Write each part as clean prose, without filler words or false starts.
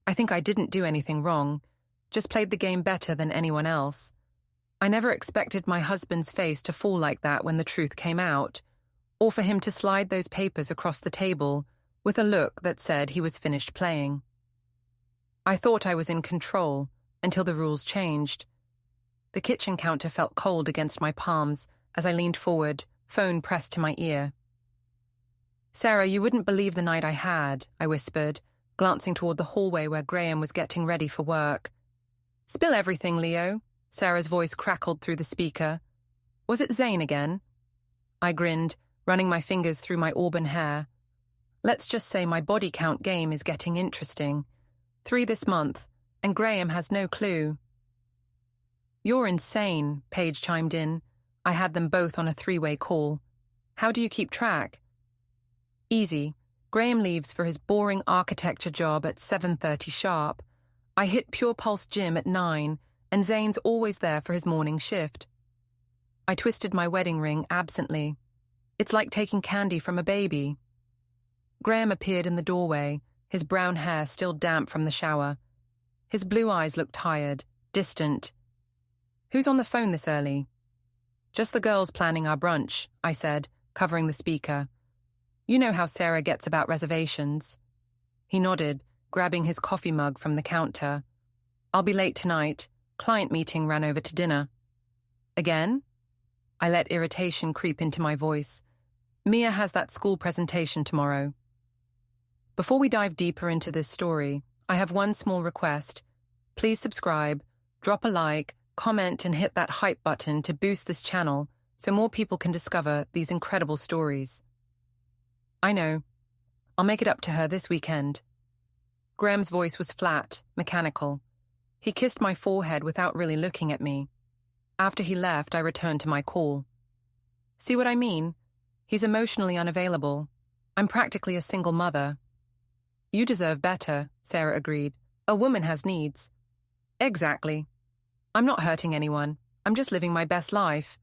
I think I didn't do anything wrong, just played the game better than anyone else. I never expected my husband's face to fall like that when the truth came out, or for him to slide those papers across the table with a look that said he was finished playing. I thought I was in control until the rules changed. The kitchen counter felt cold against my palms as I leaned forward, phone pressed to my ear. "Sarah, you wouldn't believe the night I had," I whispered, glancing toward the hallway where Graham was getting ready for work. "Spill everything, Leo," Sarah's voice crackled through the speaker. "Was it Zane again?" I grinned, running my fingers through my auburn hair. "Let's just say my body count game is getting interesting. 3 this month, and Graham has no clue." "You're insane," Paige chimed in. I had them both on a 3-way call. "How do you keep track?" "Easy. Graham leaves for his boring architecture job at 7:30 sharp. I hit Pure Pulse Gym at 9, and Zane's always there for his morning shift." I twisted my wedding ring absently. It's like taking candy from a baby. Graham appeared in the doorway, his brown hair still damp from the shower. His blue eyes looked tired, distant. "Who's on the phone this early?" "Just the girls planning our brunch," I said, covering the speaker. "You know how Sarah gets about reservations." He nodded, grabbing his coffee mug from the counter. "I'll be late tonight. Client meeting ran over to dinner." "Again?" I let irritation creep into my voice. "Mia has that school presentation tomorrow." Before we dive deeper into this story, I have one small request. Please subscribe, drop a like, comment, and hit that hype button to boost this channel so more people can discover these incredible stories. "I know. I'll make it up to her this weekend." Graham's voice was flat, mechanical. He kissed my forehead without really looking at me. After he left, I returned to my call. "See what I mean? He's emotionally unavailable. I'm practically a single mother." "You deserve better," Sarah agreed. "A woman has needs." "Exactly. I'm not hurting anyone. I'm just living my best life."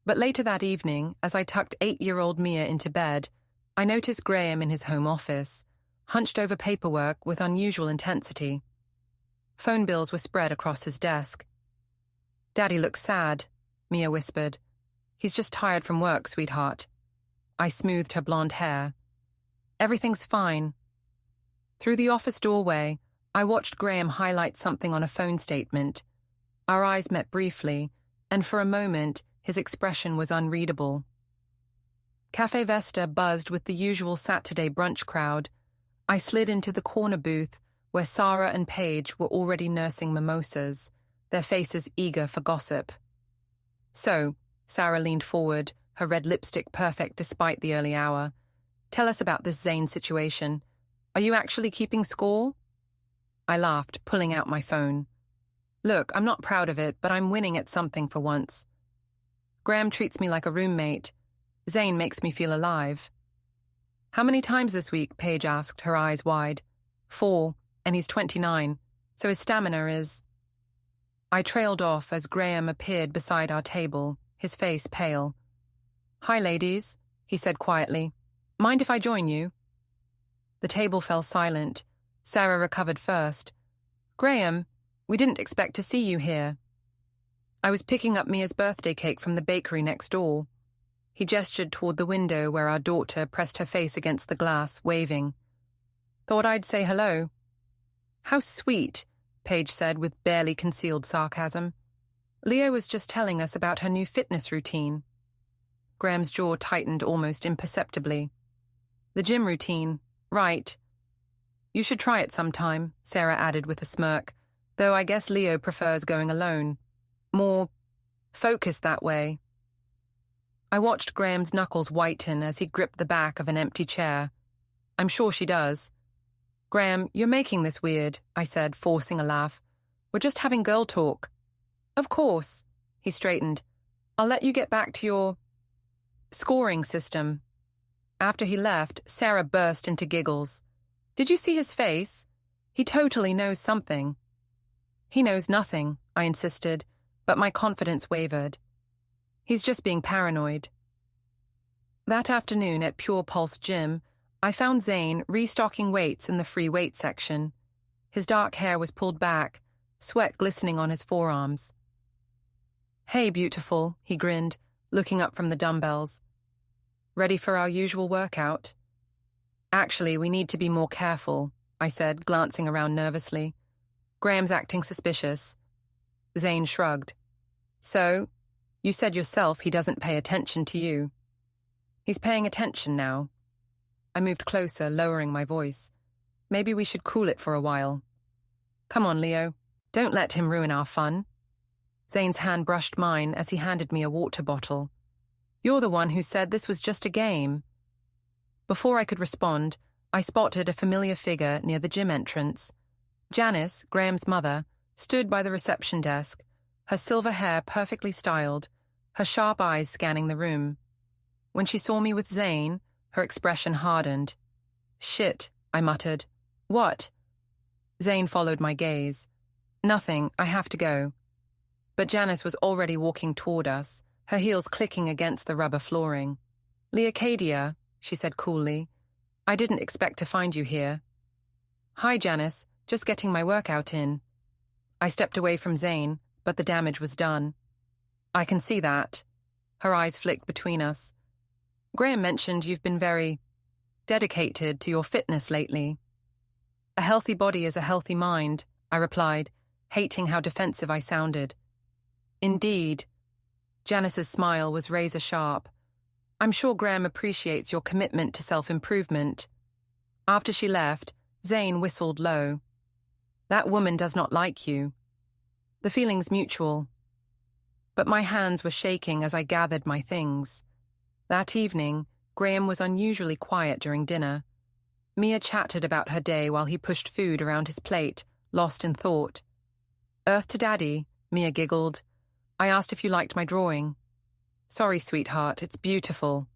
But later that evening, as I tucked 8-year-old Mia into bed, I noticed Graham in his home office, hunched over paperwork with unusual intensity. Phone bills were spread across his desk. "Daddy looks sad," Mia whispered. "He's just tired from work, sweetheart." I smoothed her blonde hair. "Everything's fine." Through the office doorway, I watched Graham highlight something on a phone statement. Our eyes met briefly, and for a moment, his expression was unreadable. Cafe Vesta buzzed with the usual Saturday brunch crowd. I slid into the corner booth where Sarah and Paige were already nursing mimosas, their faces eager for gossip. "So," Sarah leaned forward, her red lipstick perfect despite the early hour. "Tell us about this Zane situation. Are you actually keeping score?" I laughed, pulling out my phone. "Look, I'm not proud of it, but I'm winning at something for once. Graham treats me like a roommate. Zane makes me feel alive." "How many times this week?" Paige asked, her eyes wide. 4, and he's 29, so his stamina is... I trailed off as Graham appeared beside our table, his face pale. "Hi, ladies," he said quietly. "Mind if I join you?" The table fell silent. Sarah recovered first. "Graham, we didn't expect to see you here." "I was picking up Mia's birthday cake from the bakery next door." He gestured toward the window where our daughter pressed her face against the glass, waving. "Thought I'd say hello." "How sweet," Paige said with barely concealed sarcasm. "Leo was just telling us about her new fitness routine." Graham's jaw tightened almost imperceptibly. "The gym routine, right. You should try it sometime," Sarah added with a smirk, "though I guess Leo prefers going alone. More focused that way." I watched Graham's knuckles whiten as he gripped the back of an empty chair. "I'm sure she does." "Graham, you're making this weird," I said, forcing a laugh. "We're just having girl talk." "Of course," he straightened. "I'll let you get back to your scoring system." After he left, Sarah burst into giggles. "Did you see his face? He totally knows something." "He knows nothing," I insisted, but my confidence wavered. "He's just being paranoid." That afternoon at Pure Pulse Gym, I found Zane restocking weights in the free weight section. His dark hair was pulled back, sweat glistening on his forearms. "Hey, beautiful," he grinned, looking up from the dumbbells. "Ready for our usual workout?" "Actually, we need to be more careful," I said, glancing around nervously. "Graham's acting suspicious." Zane shrugged. "So, you said yourself he doesn't pay attention to you." "He's paying attention now." I moved closer, lowering my voice. "Maybe we should cool it for a while." "Come on, Leo. Don't let him ruin our fun." Zane's hand brushed mine as he handed me a water bottle. "You're the one who said this was just a game." Before I could respond, I spotted a familiar figure near the gym entrance. Janice, Graham's mother, stood by the reception desk, her silver hair perfectly styled, her sharp eyes scanning the room. When she saw me with Zane, her expression hardened. "Shit," I muttered. "What?" Zane followed my gaze. "Nothing, I have to go." But Janice was already walking toward us, her heels clicking against the rubber flooring. "Leocadia," she said coolly. "I didn't expect to find you here." "Hi, Janice, just getting my workout in." I stepped away from Zane, but the damage was done. "I can see that." Her eyes flicked between us. "Graham mentioned you've been very dedicated to your fitness lately." "A healthy body is a healthy mind," I replied, hating how defensive I sounded. "Indeed." Janice's smile was razor-sharp. "I'm sure Graham appreciates your commitment to self-improvement." After she left, Zane whistled low. "That woman does not like you." "The feeling's mutual." But my hands were shaking as I gathered my things. That evening, Graham was unusually quiet during dinner. Mia chatted about her day while he pushed food around his plate, lost in thought. "Earth to Daddy," Mia giggled. "I asked if you liked my drawing." "Sorry, sweetheart, it's beautiful."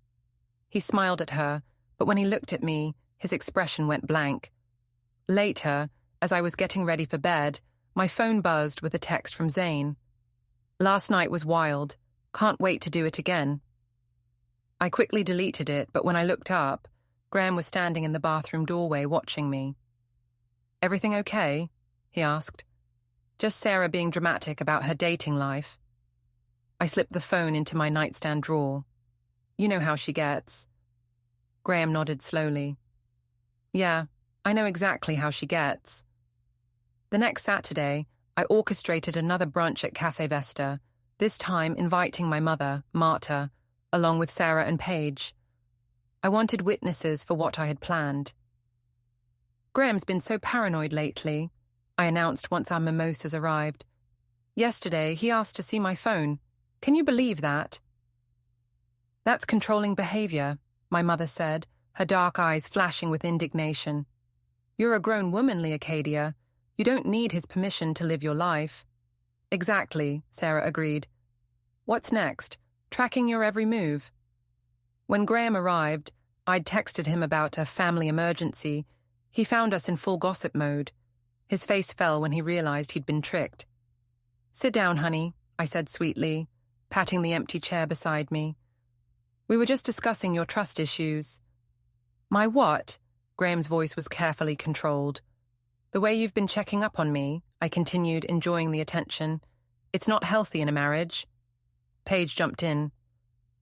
He smiled at her, but when he looked at me, his expression went blank. Later, as I was getting ready for bed, my phone buzzed with a text from Zane. "Last night was wild. Can't wait to do it again." I quickly deleted it, but when I looked up, Graham was standing in the bathroom doorway watching me. "Everything okay?" he asked. "Just Sarah being dramatic about her dating life." I slipped the phone into my nightstand drawer. "You know how she gets." Graham nodded slowly. "Yeah, I know exactly how she gets." The next Saturday, I orchestrated another brunch at Cafe Vesta, this time inviting my mother, Marta, along with Sarah and Paige. I wanted witnesses for what I had planned. "Graham's been so paranoid lately," I announced once our mimosas arrived. "Yesterday, he asked to see my phone. Can you believe that?" "That's controlling behavior," my mother said, her dark eyes flashing with indignation. "You're a grown woman, Leocadia. You don't need his permission to live your life." "Exactly," Sarah agreed. "What's next? Tracking your every move?" When Graham arrived, I'd texted him about a family emergency. He found us in full gossip mode. His face fell when he realized he'd been tricked. "Sit down, honey," I said sweetly, patting the empty chair beside me. "We were just discussing your trust issues." "My what?" Graham's voice was carefully controlled. "The way you've been checking up on me," I continued, enjoying the attention. "It's not healthy in a marriage." Paige jumped in.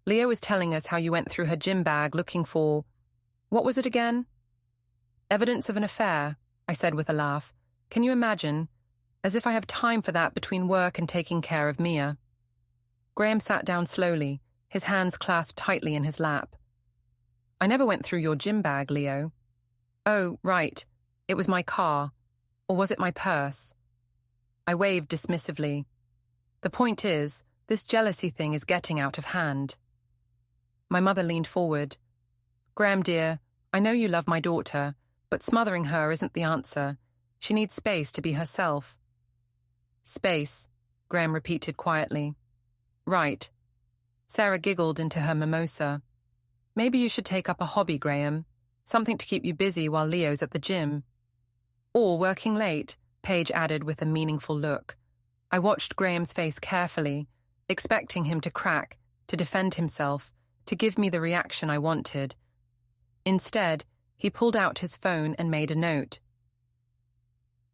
"Leo was telling us how you went through her gym bag looking for... what was it again?" "Evidence of an affair," I said with a laugh. "Can you imagine? As if I have time for that between work and taking care of Mia." Graham sat down slowly, his hands clasped tightly in his lap. "I never went through your gym bag, Leo." "Oh, right. It was my car. Or was it my purse?" I waved dismissively. "The point is, this jealousy thing is getting out of hand." My mother leaned forward. "Graham, dear, I know you love my daughter, but smothering her isn't the answer. She needs space to be herself." "Space," Graham repeated quietly. "Right." Sarah giggled into her mimosa. "Maybe you should take up a hobby, Graham. Something to keep you busy while Leo's at the gym." "Or working late," Paige added with a meaningful look. I watched Graham's face carefully, expecting him to crack, to defend himself, to give me the reaction I wanted. Instead, he pulled out his phone and made a note.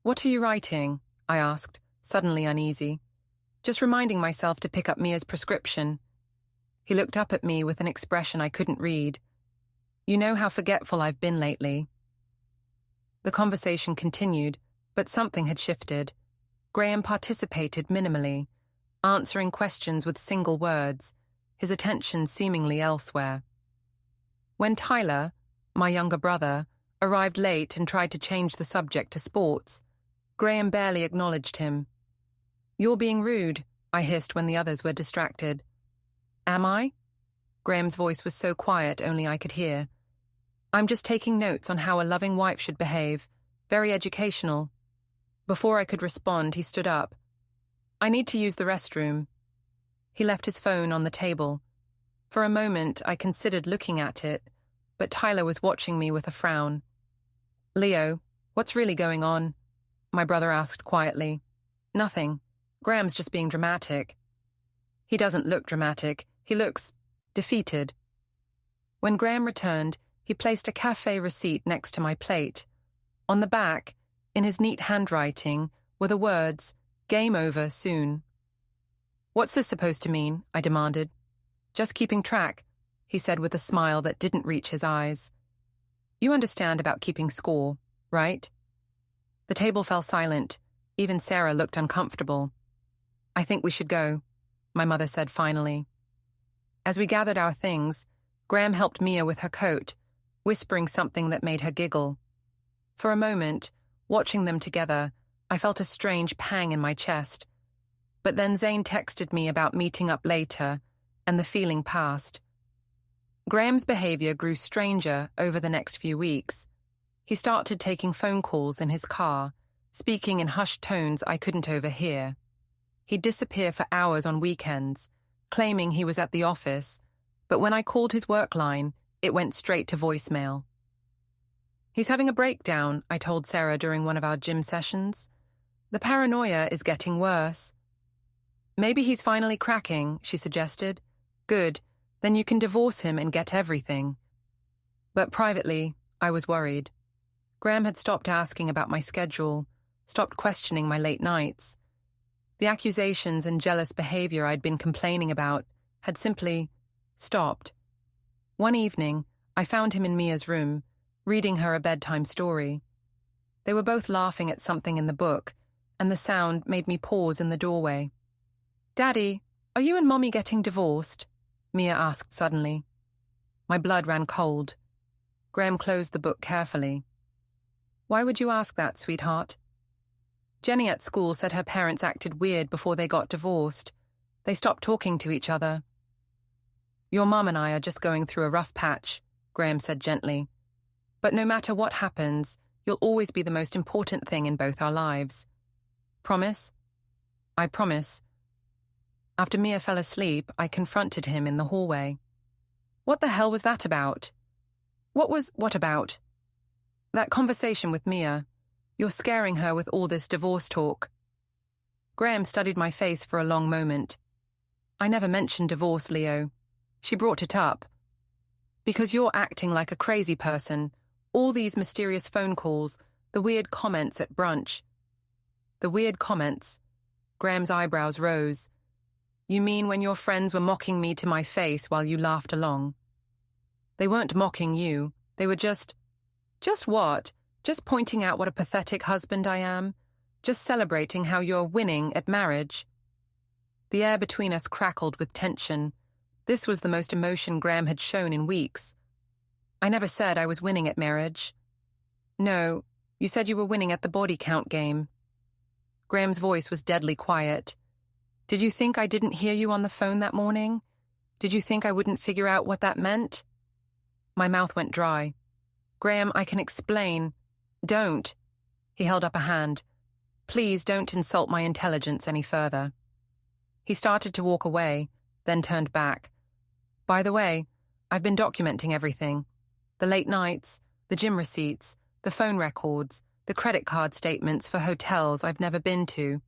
What are you writing? I asked, suddenly uneasy, just reminding myself to pick up Mia's prescription. He looked up at me with an expression I couldn't read. You know how forgetful I've been lately. The conversation continued, but something had shifted. Graham participated minimally, answering questions with single words, his attention seemingly elsewhere. When Tyler, my younger brother, arrived late and tried to change the subject to sports, Graham barely acknowledged him. You're being rude, I hissed when the others were distracted. Am I? Graham's voice was so quiet only I could hear. I'm just taking notes on how a loving wife should behave. Very educational. Before I could respond, he stood up. I need to use the restroom. He left his phone on the table. For a moment, I considered looking at it, but Tyler was watching me with a frown. Leo, what's really going on? My brother asked quietly. Nothing. Graham's just being dramatic. He doesn't look dramatic. He looks defeated. When Graham returned, he placed a cafe receipt next to my plate. On the back, in his neat handwriting, were the words, "Game over soon." What's this supposed to mean? I demanded. Just keeping track, he said with a smile that didn't reach his eyes. You understand about keeping score, right? The table fell silent. Even Sarah looked uncomfortable. I think we should go, my mother said finally. As we gathered our things, Graham helped Mia with her coat, whispering something that made her giggle. For a moment, watching them together, I felt a strange pang in my chest. But then Zane texted me about meeting up later, and the feeling passed. Graham's behavior grew stranger over the next few weeks. He started taking phone calls in his car, speaking in hushed tones I couldn't overhear. He'd disappear for hours on weekends, claiming he was at the office, but when I called his work line, it went straight to voicemail. He's having a breakdown, I told Sarah during one of our gym sessions. The paranoia is getting worse. Maybe he's finally cracking, she suggested. Good, then you can divorce him and get everything. But privately, I was worried. Graham had stopped asking about my schedule, stopped questioning my late nights. The accusations and jealous behavior I'd been complaining about had simply stopped. One evening, I found him in Mia's room, reading her a bedtime story. They were both laughing at something in the book, and the sound made me pause in the doorway. Daddy, are you and Mommy getting divorced? Mia asked suddenly. My blood ran cold. Graham closed the book carefully. Why would you ask that, sweetheart? Jenny at school said her parents acted weird before they got divorced. They stopped talking to each other. Your mum and I are just going through a rough patch, Graham said gently. But no matter what happens, you'll always be the most important thing in both our lives. Promise? I promise. After Mia fell asleep, I confronted him in the hallway. What the hell was that about? What about? That conversation with Mia. You're scaring her with all this divorce talk. Graham studied my face for a long moment. I never mentioned divorce, Leo. She brought it up. Because you're acting like a crazy person. All these mysterious phone calls, the weird comments at brunch. The weird comments. Graham's eyebrows rose. You mean when your friends were mocking me to my face while you laughed along? They weren't mocking you. They were just what? Just pointing out what a pathetic husband I am? Just celebrating how you're winning at marriage? The air between us crackled with tension. This was the most emotion Graham had shown in weeks. I never said I was winning at marriage. No, you said you were winning at the body count game. Graham's voice was deadly quiet. Did you think I didn't hear you on the phone that morning? Did you think I wouldn't figure out what that meant? My mouth went dry. Graham, I can explain. Don't. He held up a hand. Please don't insult my intelligence any further. He started to walk away, then turned back. By the way, I've been documenting everything. The late nights, the gym receipts, the phone records, the credit card statements for hotels I've never been to.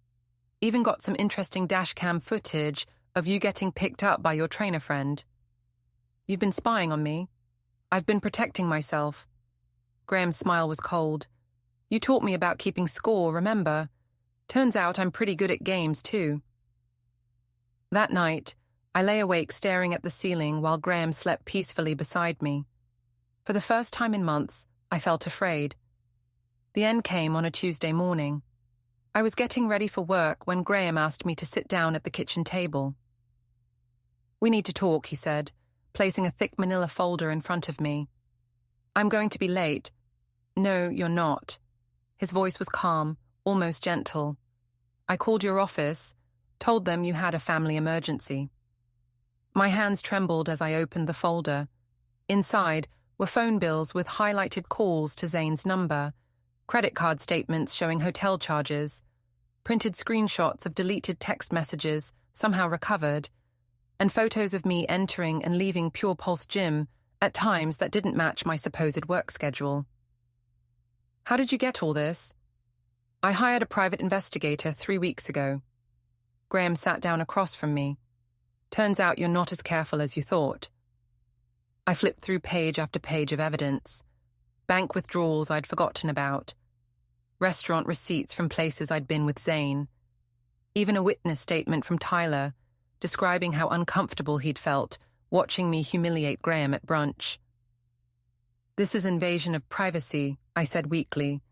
Even got some interesting dashcam footage of you getting picked up by your trainer friend. You've been spying on me. I've been protecting myself. Graham's smile was cold. You taught me about keeping score, remember? Turns out I'm pretty good at games, too. That night, I lay awake staring at the ceiling while Graham slept peacefully beside me. For the first time in months, I felt afraid. The end came on a Tuesday morning. I was getting ready for work when Graham asked me to sit down at the kitchen table. "We need to talk," he said, placing a thick manila folder in front of me. "I'm going to be late." "No, you're not." His voice was calm, almost gentle. "I called your office, told them you had a family emergency." My hands trembled as I opened the folder. Inside were phone bills with highlighted calls to Zane's number, credit card statements showing hotel charges, printed screenshots of deleted text messages somehow recovered, and photos of me entering and leaving Pure Pulse Gym at times that didn't match my supposed work schedule. "How did you get all this?" "I hired a private investigator 3 weeks ago." Graham sat down across from me. "Turns out you're not as careful as you thought." I flipped through page after page of evidence. Bank withdrawals I'd forgotten about. Restaurant receipts from places I'd been with Zane. Even a witness statement from Tyler, describing how uncomfortable he'd felt watching me humiliate Graham at brunch. "This is invasion of privacy," I said weakly.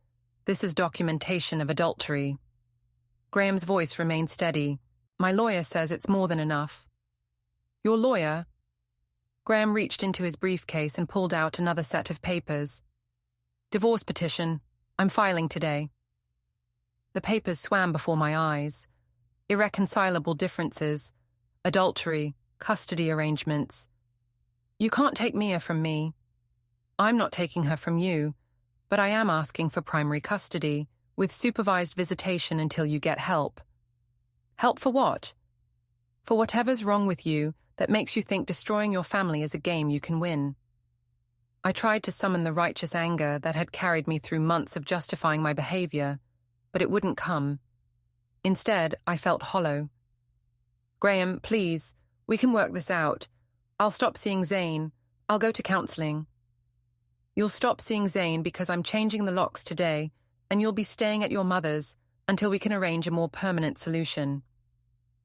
"This is documentation of adultery." Graham's voice remained steady. "My lawyer says it's more than enough." "Your lawyer?" Graham reached into his briefcase and pulled out another set of papers. "Divorce petition. I'm filing today." The papers swam before my eyes. Irreconcilable differences, adultery, custody arrangements. "You can't take Mia from me." "I'm not taking her from you, but I am asking for primary custody, with supervised visitation until you get help." "Help for what?" "For whatever's wrong with you that makes you think destroying your family is a game you can win." I tried to summon the righteous anger that had carried me through months of justifying my behavior, but it wouldn't come. Instead, I felt hollow. "Graham, please, we can work this out. I'll stop seeing Zane. I'll go to counseling." "You'll stop seeing Zane because I'm changing the locks today, and you'll be staying at your mother's until we can arrange a more permanent solution."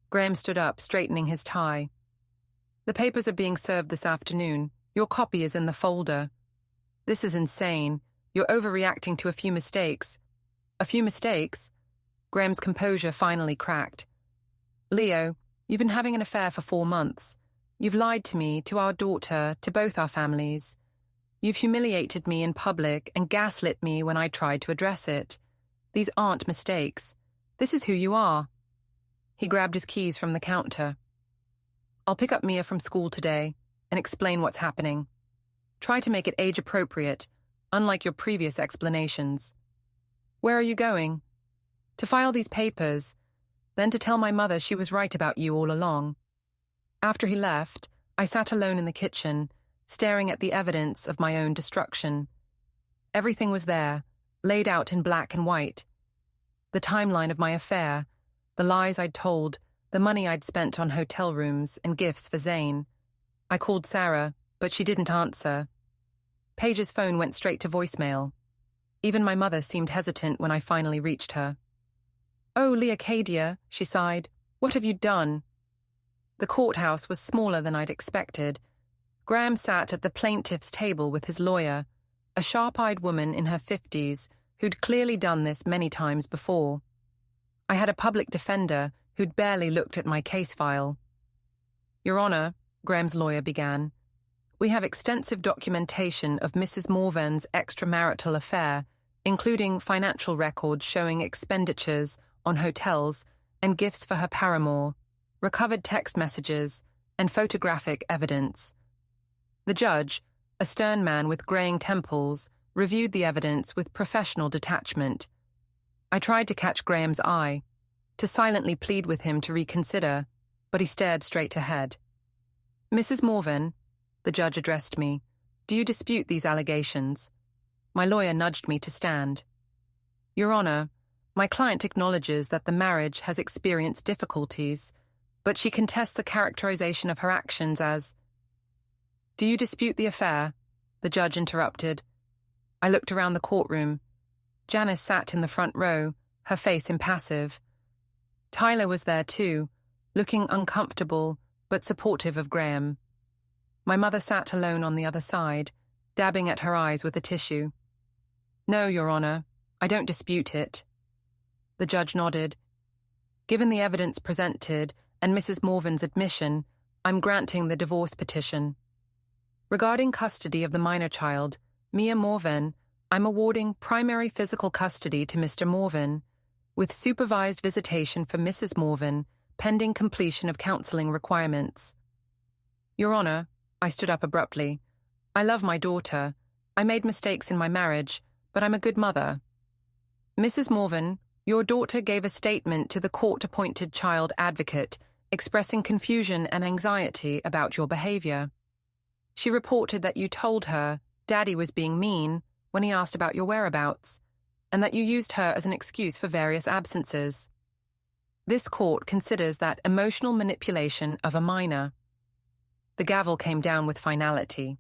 Graham stood up, straightening his tie. "The papers are being served this afternoon. Your copy is in the folder." "This is insane. You're overreacting to a few mistakes." "A few mistakes?" Graham's composure finally cracked. "Leo, you've been having an affair for 4 months. You've lied to me, to our daughter, to both our families. You've humiliated me in public and gaslit me when I tried to address it. These aren't mistakes. This is who you are." He grabbed his keys from the counter. "I'll pick up Mia from school today and explain what's happening. Try to make it age-appropriate, unlike your previous explanations." "Where are you going?" "To file these papers, then to tell my mother she was right about you all along." After he left, I sat alone in the kitchen, staring at the evidence of my own destruction. Everything was there, laid out in black and white. The timeline of my affair, the lies I'd told, the money I'd spent on hotel rooms and gifts for Zane. I called Sarah, but she didn't answer. Paige's phone went straight to voicemail. Even my mother seemed hesitant when I finally reached her. "Oh, Leocadia," she sighed. "What have you done?" The courthouse was smaller than I'd expected. Graham sat at the plaintiff's table with his lawyer, a sharp-eyed woman in her 50s who'd clearly done this many times before. I had a public defender who'd barely looked at my case file. "Your Honor," Graham's lawyer began, "we have extensive documentation of Mrs. Morven's extramarital affair, including financial records showing expenditures on hotels and gifts for her paramour, recovered text messages, and photographic evidence." The judge, a stern man with graying temples, reviewed the evidence with professional detachment. I tried to catch Graham's eye, to silently plead with him to reconsider, but he stared straight ahead. "Mrs. Morven," the judge addressed me, "do you dispute these allegations?" My lawyer nudged me to stand. "Your Honor, my client acknowledges that the marriage has experienced difficulties, but she contests the characterization of her actions as—" "Do you dispute the affair?" the judge interrupted. I looked around the courtroom. Janice sat in the front row, her face impassive. Tyler was there too, looking uncomfortable but supportive of Graham. My mother sat alone on the other side, dabbing at her eyes with a tissue. "No, Your Honor, I don't dispute it." The judge nodded. "Given the evidence presented and Mrs. Morven's admission, I'm granting the divorce petition. Regarding custody of the minor child, Mia Morven, I'm awarding primary physical custody to Mr. Morven, with supervised visitation for Mrs. Morven, pending completion of counseling requirements." "Your Honor," I stood up abruptly, "I love my daughter. I made mistakes in my marriage, but I'm a good mother." "Mrs. Morven, your daughter gave a statement to the court-appointed child advocate expressing confusion and anxiety about your behavior. She reported that you told her Daddy was being mean when he asked about your whereabouts, and that you used her as an excuse for various absences. This court considers that emotional manipulation of a minor." The gavel came down with finality.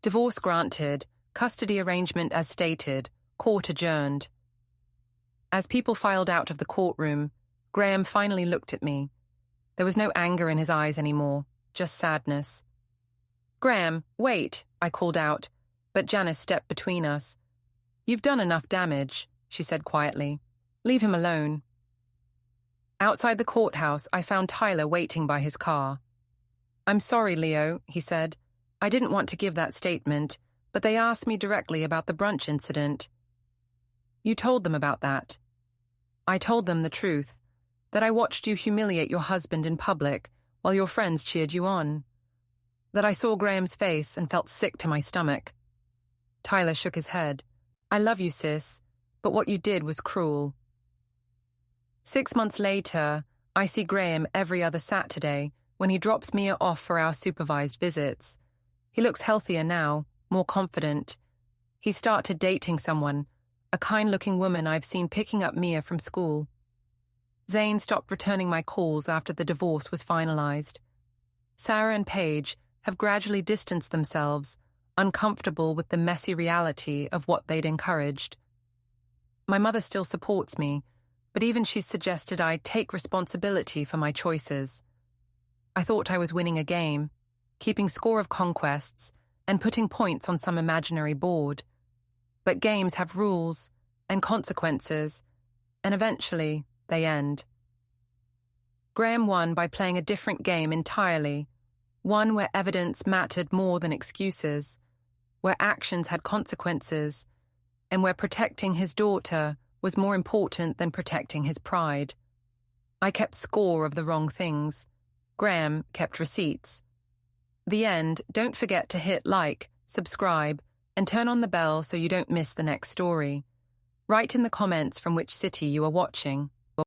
Divorce granted, custody arrangement as stated, court adjourned. As people filed out of the courtroom, Graham finally looked at me. There was no anger in his eyes anymore, just sadness. "Graham, wait," I called out, but Janice stepped between us. "You've done enough damage," she said quietly. "Leave him alone." Outside the courthouse, I found Tyler waiting by his car. "I'm sorry, Leo," he said. "I didn't want to give that statement, but they asked me directly about the brunch incident." "You told them about that?" "I told them the truth, that I watched you humiliate your husband in public while your friends cheered you on. That I saw Graham's face and felt sick to my stomach." Tyler shook his head. "I love you, sis, but what you did was cruel." 6 months later, I see Graham every other Saturday when he drops Mia off for our supervised visits. He looks healthier now, more confident. He started dating someone, a kind-looking woman I've seen picking up Mia from school. Zane stopped returning my calls after the divorce was finalized. Sarah and Paige have gradually distanced themselves, uncomfortable with the messy reality of what they'd encouraged. My mother still supports me, but even she's suggested I take responsibility for my choices. I thought I was winning a game, keeping score of conquests, and putting points on some imaginary board. But games have rules and consequences, and eventually they end. Graham won by playing a different game entirely, one where evidence mattered more than excuses, where actions had consequences, and where protecting his daughter was more important than protecting his pride. I kept score of the wrong things. Graham kept receipts. The end, don't forget to hit like, subscribe, and turn on the bell so you don't miss the next story. Write in the comments from which city you are watching.